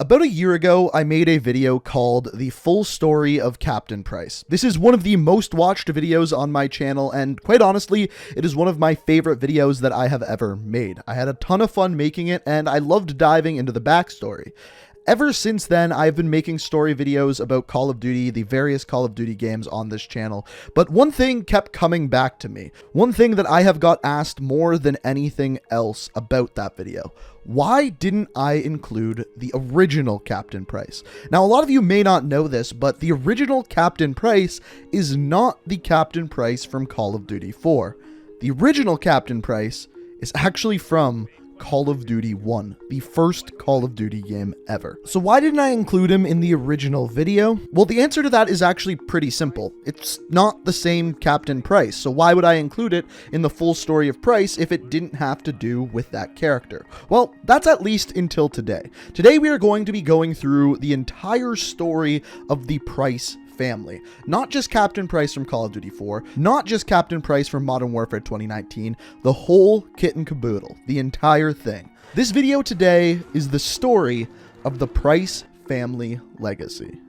About a year ago, I made a video called The Full Story of Captain Price. This is one of the most watched videos on my channel, and quite honestly, it is one of my favorite videos that I have ever made. I had a ton of fun making it, and I loved diving into the backstory. Ever since then, I've been making story videos about Call of Duty, the various Call of Duty games on this channel, but one thing kept coming back to me. One thing that I have got asked more than anything else about that video. Why didn't I include the original Captain Price? Now, a lot of you may not know this, but the original Captain Price is not the Captain Price from Call of Duty 4. The original Captain Price is actually from Call of Duty 1, the first Call of Duty game ever. So why didn't I include him in the original video? Well, the answer to that is actually pretty simple. It's not the same Captain Price, so why would I include it in the full story of Price if it didn't have to do with that character? Well, that's at least until today. Today we are going to be going through the entire story of the Price family. Not just Captain Price from Call of Duty 4, not just Captain Price from Modern Warfare 2019, the whole kit and caboodle, the entire thing. This video today is the story of the Price family legacy.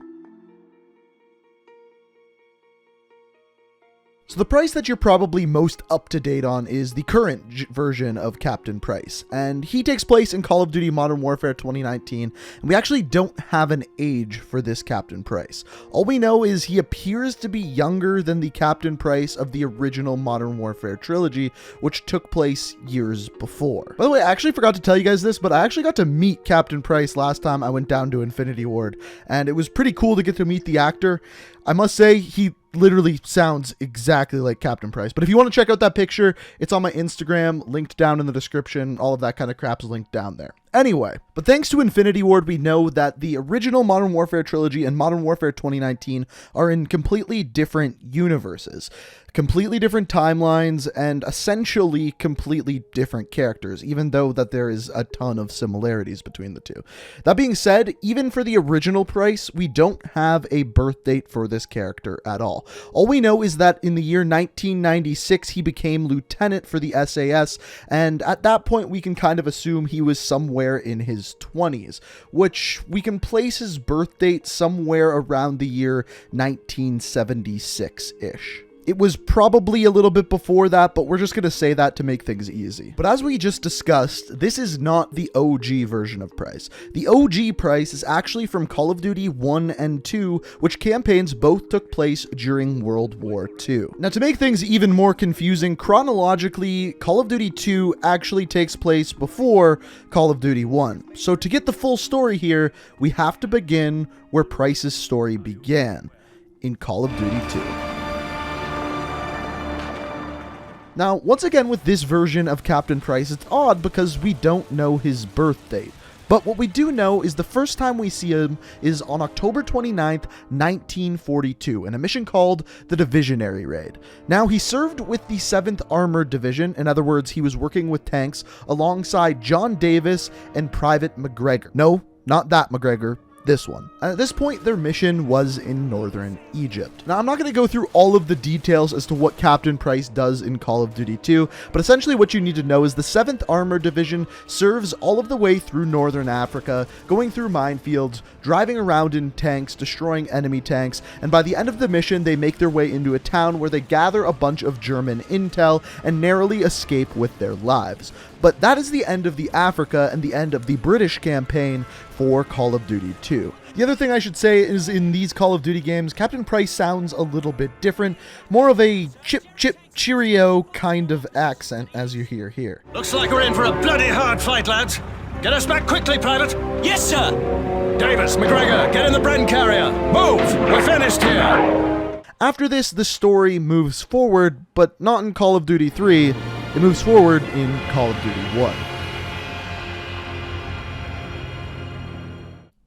So the Price that you're probably most up to date on is the current version of Captain Price, and he takes place in Call of Duty Modern Warfare 2019, and we actually don't have an age for this Captain Price. All we know is he appears to be younger than the Captain Price of the original Modern Warfare trilogy, which took place years before. By the way, I actually forgot to tell you guys this, but I actually got to meet Captain Price last time I went down to Infinity Ward, and it was pretty cool to get to meet the actor. I must say, he literally sounds exactly like Captain Price. But if you want to check out that picture, it's on my Instagram, linked down in the description. All of that kind of crap is linked down there. Anyway, but thanks to Infinity Ward, we know that the original Modern Warfare trilogy and Modern Warfare 2019 are in completely different universes, completely different timelines, and essentially completely different characters, even though that there is a ton of similarities between the two. That being said, even for the original Price, we don't have a birth date for this character at all. All we know is that in the year 1996, he became lieutenant for the SAS, and at that point, we can kind of assume he was somewhere in his 20s, which we can place his birth date somewhere around the year 1976-ish. It was probably a little bit before that, but we're just going to say that to make things easy. But as we just discussed, this is not the OG version of Price. The OG Price is actually from Call of Duty 1 and 2, which campaigns both took place during World War II. Now, to make things even more confusing, chronologically, Call of Duty 2 actually takes place before Call of Duty 1. So to get the full story here, we have to begin where Price's story began, in Call of Duty 2. Now, once again with this version of Captain Price, it's odd because we don't know his birth date. But what we do know is the first time we see him is on October 29th, 1942, in a mission called the Divisionary Raid. Now, he served with the 7th Armored Division, in other words, he was working with tanks alongside John Davis and Private McGregor. No, not that McGregor. This one. At this point, their mission was in northern Egypt. Now, I'm not going to go through all of the details as to what Captain Price does in Call of Duty 2, but essentially what you need to know is the 7th Armored Division serves all of the way through northern Africa, going through minefields, driving around in tanks, destroying enemy tanks, and by the end of the mission, they make their way into a town where they gather a bunch of German intel and narrowly escape with their lives. But that is the end of the Africa and the end of the British campaign for Call of Duty 2. The other thing I should say is in these Call of Duty games, Captain Price sounds a little bit different, more of a chip chip cheerio kind of accent as you hear here. Looks like we're in for a bloody hard fight, lads. Get us back quickly, pilot. Yes, sir. Davis, McGregor, get in the Bren carrier. Move! We're finished here. After this, the story moves forward, but not in Call of Duty 3. It moves forward in Call of Duty 1.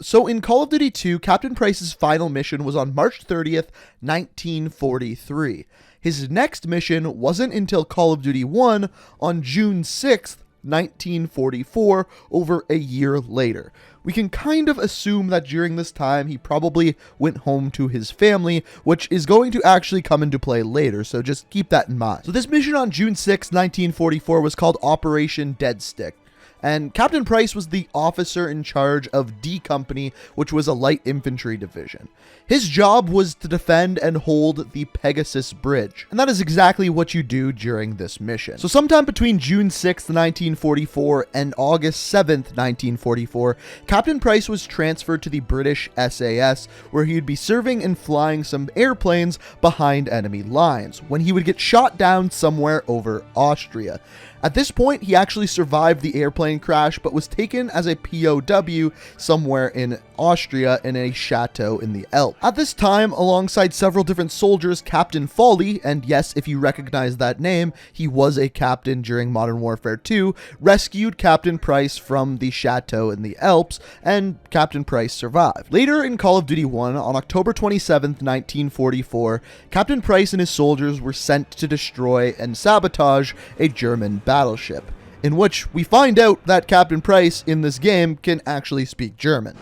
So in Call of Duty 2, Captain Price's final mission was on March 30th, 1943. His next mission wasn't until Call of Duty 1 on June 6th, 1944, over a year later. We can kind of assume that during this time he probably went home to his family, which is going to actually come into play later, so just keep that in mind. So this mission on June 6, 1944 was called Operation Dead Stick. and Captain Price was the officer in charge of D Company, which was a light infantry division. His job was to defend and hold the Pegasus Bridge, and that is exactly what you do during this mission. So sometime between June 6th, 1944 and August 7th, 1944, Captain Price was transferred to the British SAS, where he would be serving and flying some airplanes behind enemy lines, when he would get shot down somewhere over Austria. At this point, he actually survived the airplane crash, but was taken as a POW somewhere in Austria in a chateau in the Alps. At this time, alongside several different soldiers, Captain Foley, and yes, if you recognize that name, he was a captain during Modern Warfare 2, rescued Captain Price from the chateau in the Alps, and Captain Price survived. Later in Call of Duty 1, on October 27th, 1944, Captain Price and his soldiers were sent to destroy and sabotage a German battleship, in which we find out that Captain Price in this game can actually speak German.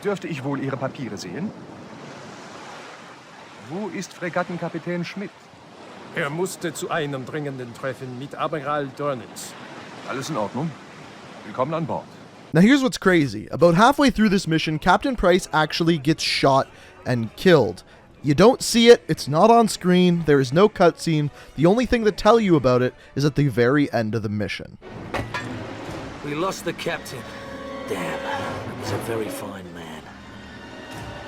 Dürfte ich wohl Ihre Papiere sehen? Wo ist Fregattenkapitän Schmidt? Musste zu einem dringenden Treffen mit Admiral Dönitz. Alles in Ordnung. Willkommen an Bord. Now here's what's crazy. About halfway through this mission, Captain Price actually gets shot and killed. You don't see it, it's not on screen, there is no cutscene. The only thing that tell you about it is at the very end of the mission. We lost the captain. Damn, he's a very fine man.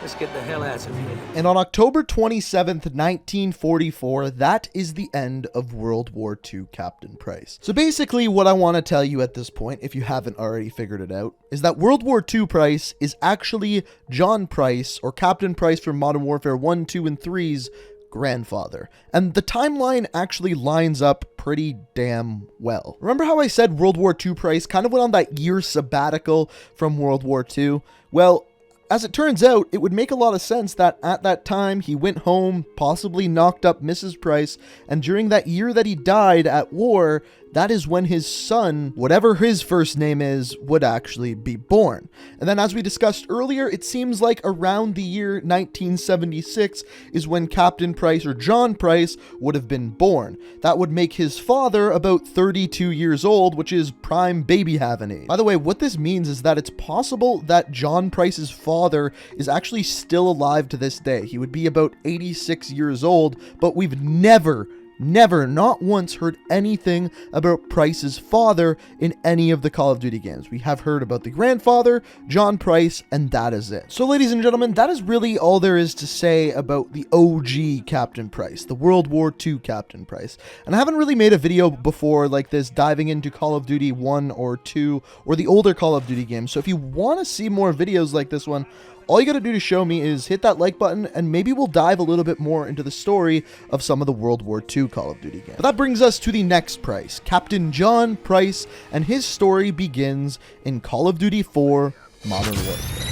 Let's get the hell out of here. And on October 27th, 1944, that is the end of World War II Captain Price. So basically what I want to tell you at this point, if you haven't already figured it out, is that World War II Price is actually John Price, or Captain Price from Modern Warfare 1, 2, and 3's grandfather. And the timeline actually lines up pretty damn well. Remember how I said World War II Price kind of went on that year sabbatical from World War II? Well, as it turns out, it would make a lot of sense that at that time he went home, possibly knocked up Mrs. Price, and during that year that he died at war, that is when his son, whatever his first name is, would actually be born. And then as we discussed earlier, it seems like around the year 1976 is when Captain Price, or John Price, would have been born. That would make his father about 32 years old, which is prime baby having age. By the way, what this means is that it's possible that John Price's father is actually still alive to this day. He would be about 86 years old, but we've never, not once heard anything about Price's father in any of the Call of Duty games. We have heard about the grandfather, John Price, and that is it. So ladies and gentlemen, that is really all there is to say about the OG Captain Price, the World War II Captain Price. And I haven't really made a video before like this diving into Call of Duty 1 or 2 or the older Call of Duty games. So if you want to see more videos like this one, all you gotta do to show me is hit that like button, and maybe we'll dive a little bit more into the story of some of the World War II Call of Duty games. But that brings us to the next Price, Captain John Price, and his story begins in Call of Duty 4 Modern Warfare.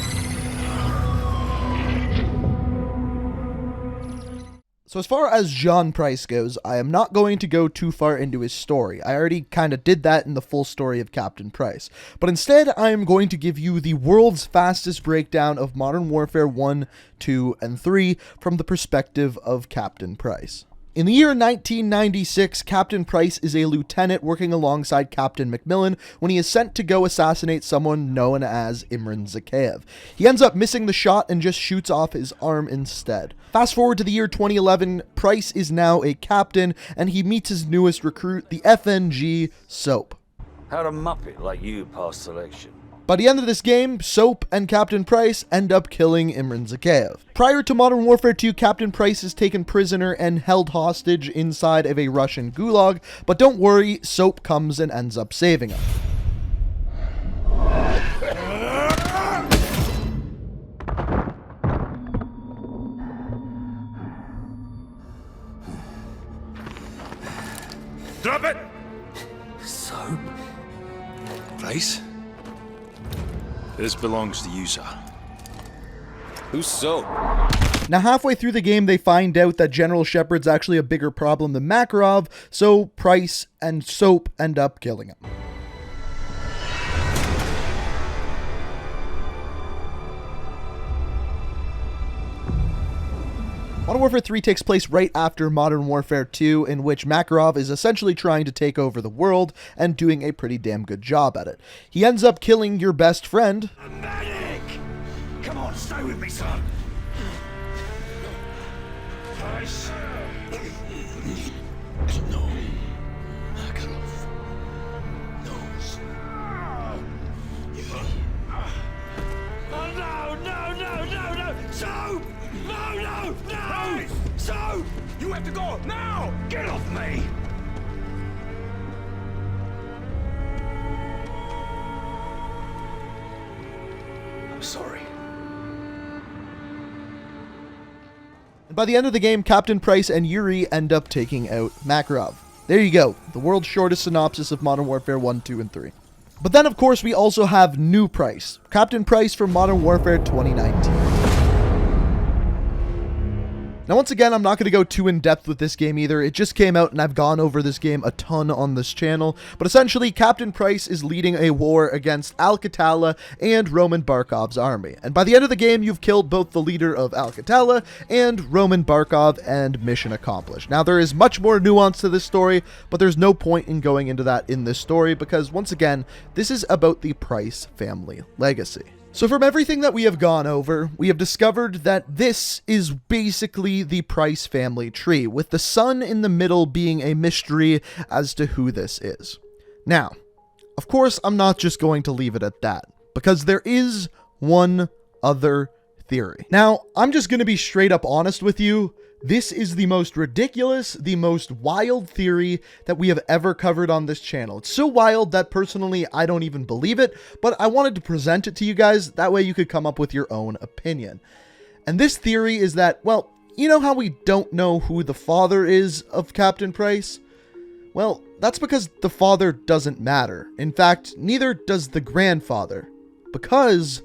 So as far as John Price goes, I am not going to go too far into his story. I already kind of did that in the full story of Captain Price. But instead, I am going to give you the world's fastest breakdown of Modern Warfare 1, 2, and 3 from the perspective of Captain Price. In the year 1996, Captain Price is a lieutenant working alongside Captain Macmillan when he is sent to go assassinate someone known as Imran Zakhaev. He ends up missing the shot and just shoots off his arm instead. Fast forward to the year 2011, Price is now a captain, and he meets his newest recruit, the FNG Soap. How'd a muppet like you pass selection? By the end of this game, Soap and Captain Price end up killing Imran Zakhaev. Prior to Modern Warfare 2, Captain Price is taken prisoner and held hostage inside of a Russian gulag, but don't worry, Soap comes and ends up saving him. Drop it! Soap? Price? This belongs to you, sir. Who's Soap? Now, halfway through the game, they find out that General Shepard's actually a bigger problem than Makarov, so Price and Soap end up killing him. Modern Warfare 3 takes place right after Modern Warfare 2, in which Makarov is essentially trying to take over the world and doing a pretty damn good job at it. He ends up killing your best friend. A medic! Come on, stay with me, son. Price. No. Makarov knows. Oh, no, no, no, no, no! So! No, no, no! So! You have to go now! Get off me! I'm sorry. And by the end of the game, Captain Price and Yuri end up taking out Makarov. There you go, the world's shortest synopsis of Modern Warfare 1, 2, and 3. But then, of course, we also have New Price, Captain Price from Modern Warfare 2019. Now, once again, I'm not going to go too in-depth with this game either. It just came out, and I've gone over this game a ton on this channel. But essentially, Captain Price is leading a war against Al-Qatala and Roman Barkov's army. And by the end of the game, you've killed both the leader of Al-Qatala and Roman Barkov, and mission accomplished. Now, there is much more nuance to this story, but there's no point in going into that in this story because, once again, this is about the Price family legacy. So from everything that we have gone over, we have discovered that this is basically the Price family tree, with the son in the middle being a mystery as to who this is. Now, of course, I'm not just going to leave it at that, because there is one other theory. Now, I'm just going to be straight up honest with you. This is the most ridiculous, the most wild theory that we have ever covered on this channel. It's so wild that personally I don't even believe it, but I wanted to present it to you guys. That way you could come up with your own opinion. And this theory is that, well, you know how we don't know who the father is of Captain Price? Well, that's because the father doesn't matter. In fact, neither does the grandfather. Because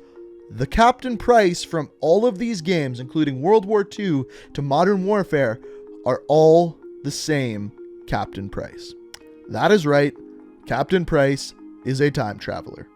the Captain Price from all of these games, including World War II to Modern Warfare, are all the same Captain Price. That is right, Captain Price is a time traveler.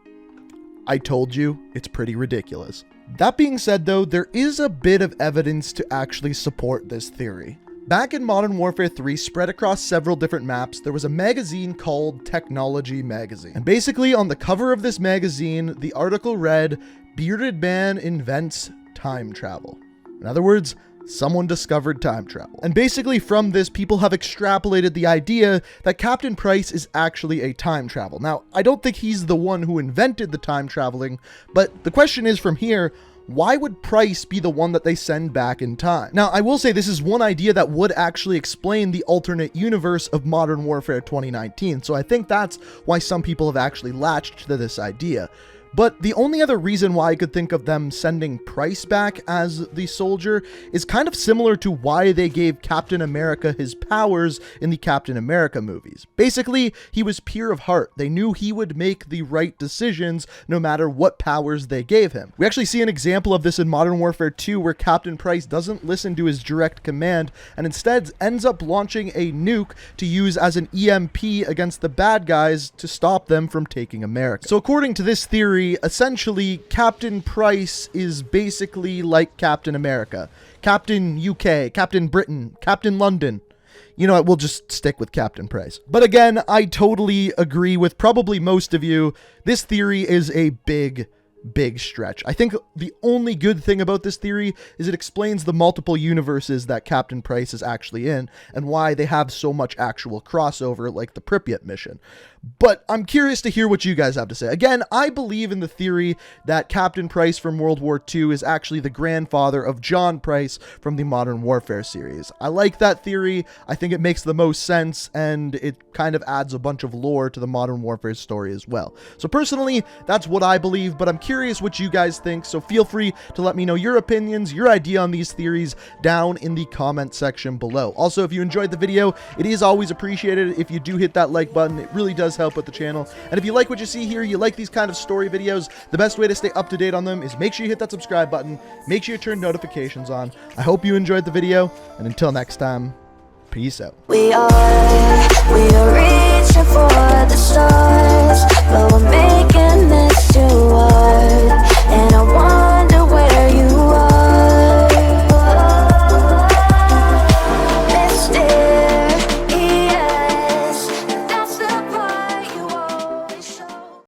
I told you, it's pretty ridiculous. That being said though, there is a bit of evidence to actually support this theory. Back in Modern Warfare 3, spread across several different maps, there was a magazine called Technology Magazine. And basically on the cover of this magazine, the article read, "Bearded Man invents time travel." In other words, someone discovered time travel. And basically from this, people have extrapolated the idea that Captain Price is actually a time travel. Now, I don't think he's the one who invented the time traveling, but the question is from here, why would Price be the one that they send back in time? Now, I will say this is one idea that would actually explain the alternate universe of Modern Warfare 2019, so I think that's why some people have actually latched to this idea. But the only other reason why I could think of them sending Price back as the soldier is kind of similar to why they gave Captain America his powers in the Captain America movies. Basically, he was pure of heart. They knew he would make the right decisions no matter what powers they gave him. We actually see an example of this in Modern Warfare 2 where Captain Price doesn't listen to his direct command and instead ends up launching a nuke to use as an EMP against the bad guys to stop them from taking America. So according to this theory, essentially, Captain Price is basically like Captain America, Captain UK, Captain Britain, Captain London. You know what, we'll just stick with Captain Price. But again, I totally agree with probably most of you. This theory is a big stretch. I think the only good thing about this theory is it explains the multiple universes that Captain Price is actually in and why they have so much actual crossover like the Pripyat mission. But I'm curious to hear what you guys have to say. Again, I believe in the theory that Captain Price from World War II is actually the grandfather of John Price from the Modern Warfare series. I like that theory. I think it makes the most sense, and it kind of adds a bunch of lore to the Modern Warfare story as well. So personally, that's what I believe, but I'm curious what you guys think, so feel free to let me know your opinions, your idea on these theories down in the comment section below. Also, if you enjoyed the video, it is always appreciated if you do hit that like button. It really does help with the channel. And if you like what you see here, you like these kind of story videos, the best way to stay up to date on them is make sure you hit that subscribe button, make sure you turn notifications on. I hope you enjoyed the video, and until next time, peace out. We are reaching for the stars, but we're